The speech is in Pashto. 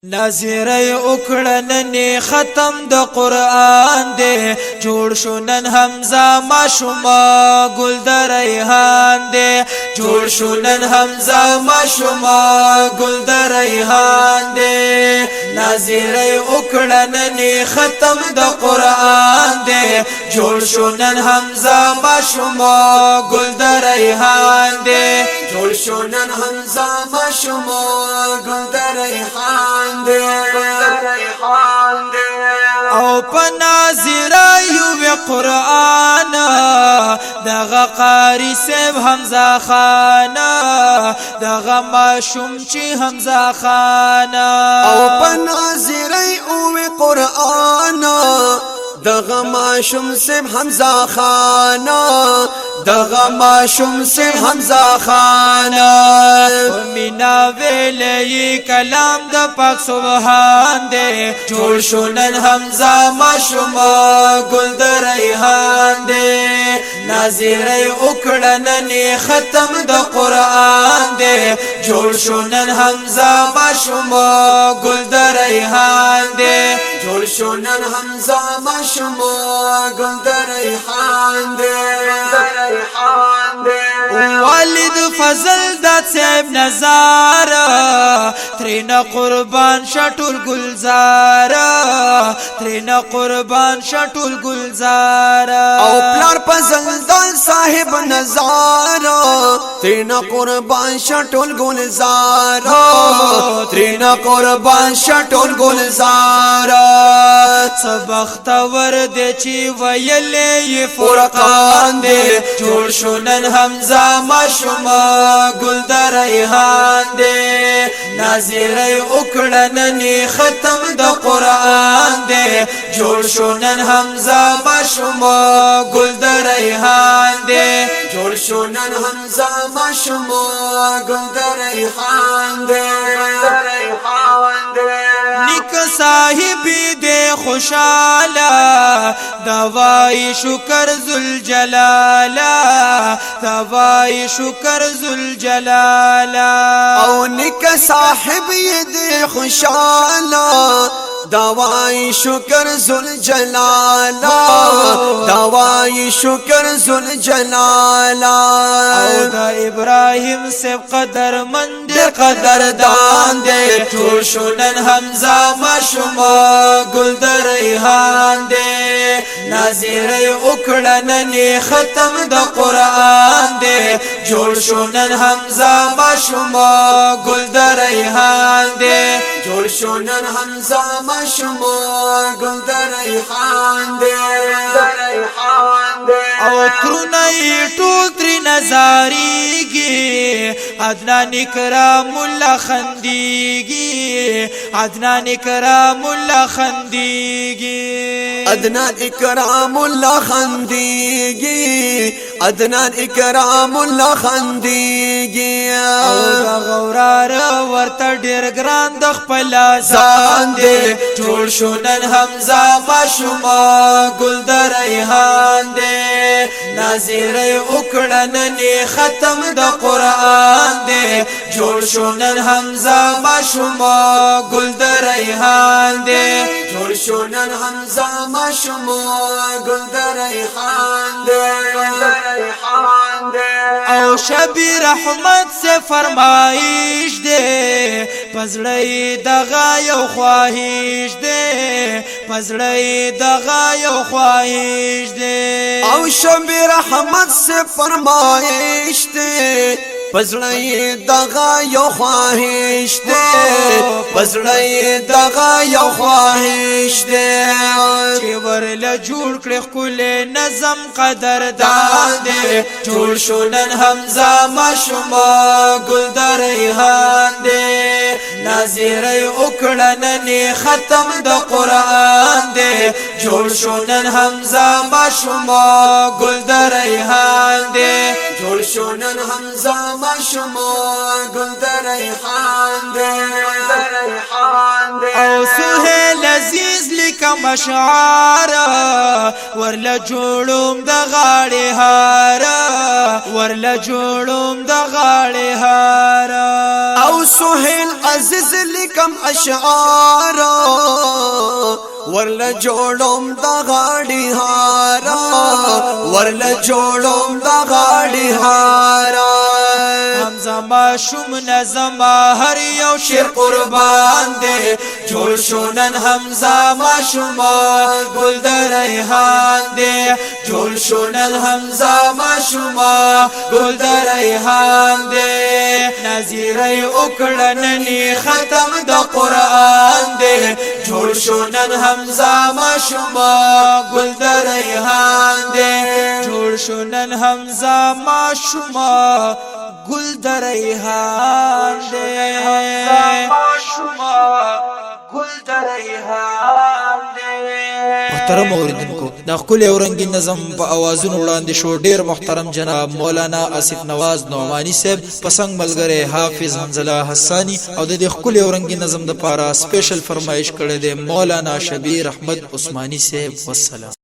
نظری اکڑننی ختم د قرآن دے جوڑ شنن حمزہ ماشوما گل د ریحان دے جوڑ شنن حمزہ ماشوما گل د ریحان دے نظری اکڑننی ختم د قرآن دے جوڑ شنن حمزہ ماشوما گل د ریحان دے جوڑ شنن حمزہ ماشوما گل د ریحان او پناظر یو قرآن دغه قاری سیب حمزہ خان دغه ماشوم چی حمزہ خان او پناظر یو قرآن دغه ماشوم سیب حمزہ خان دغه ماشوم سیب حمزہ خان مینا ویلی کلام د پاک سبحان دے جوڑ شنن حمزہ ماشوم گل د ریحان دے ناظر اکڑننی ختم د قرآن دے جوڑ شنن حمزہ ماشوم گل د ریحان دے جوڑ شنن حمزہ ماشوم گل د ریحان دے والد فضل دا سیب نظار ترین قربان شٹول گلزار ترین قربان شٹول گلزار او پلار فضل دا صاحب نظار ترین قربان شٹول گلزار ترین قربان شٹول گلزار سبختور دے چی ویلی فرقان دے جوڑ شنن حمزہ ماشوم گل د ریحان دے ناظر اکڑننی ختم د قرآن دے جوڑ شنن حمزہ ماشوم گل د ریحان دے جوڑ شنن حمزہ ماشوم گل د ریحان دے نیک صاحبی دے خوشالا دوائی شکر ذوالجلالا دوائی شکر ذوالجلالا او نیک صاحب دے خوشالا دوائی شکر ذوالجلالا دوائی شکر ذوالجلالا او دا ابراہیم سے قدر مند قدر دان دے جوڑ شنن حمزہ ماشوم گل د ریحان دے ناظر اکڑننی ختم د قرآن دے جوڑ شنن حمزہ ماشوم گل د ریحان دے جوڑ شنن حمزہ ماشوم گل د ریحان دے او ترونی ټول تری نظاریگی عدنان کرام اللہ خندیگی عدنان کرام اللہ خندیگی عدنان اکرام اللہ خندیگی عدنان اکرام اللہ خندیگی او دا غورار ورطا دیر گران د خپل ځان دے جوڑ شنن حمزہ ماشوم گل د ریحان دے ناظر اکڑننی ختم د قرآن دے جوڑ شنن حمزہ ماشوم گل د ریحان دے جوڑ شنن حمزہ ماشوم گل د ریحان دے او شبیر احمد سے فرمائش دے پزڑی دغا یو خواہش دے پزڑی دغا یو خواہش دے او شبیر احمد سے فرمائش دے پزڑی دغا یو خواہش دے پزڑی دغا یو خواہش دے چی ورل جوڑ کړي خپل نظم قدر دان دے جوڑ شنن حمزہ ماشوم گل د ریحان دے ناظر اکڑننی ختم د قرآن دے جوڑ شنن حمزہ ماشوم گل د ریحان دے جوڑ شنن حمزہ ماشوم گل د ریحان دے او سہیل عزیز لیکم اشعار ورل جوړوم د غاړې هار ورل جوړوم د غاړې هار او سهیل عزیز لیکم اشعار ورل جوړوم د غاړې هار ورل جوړوم د غاړې هار حمزه ماشوم نظما هر یو شیر قربان دے جوړ شونن حمزه ماشوم گل د ریحان دے جوړ شونن حمزه ماشوم گل د ریحان دے نذیرای وکړننی ختم د قران دے جوړ شونن حمزه ماشوم گل د ریحان دے جوړ شونن حمزه ماشوم گل د ریحان دے ماشوما گل د ریحان دے محترم اوریدونکو دا خپل اورنګین نظم په اوازونو وړاندې شو ډیر محترم جناب مولانا آصف نواز نعمانی صاحب پسنګ ملګری حافظ حنزله حسانی او د دې خپل اورنګین نظم د پاره سپیشل فرمایش کړی دی مولانا شبیر احمد عثماني صاحب والسلام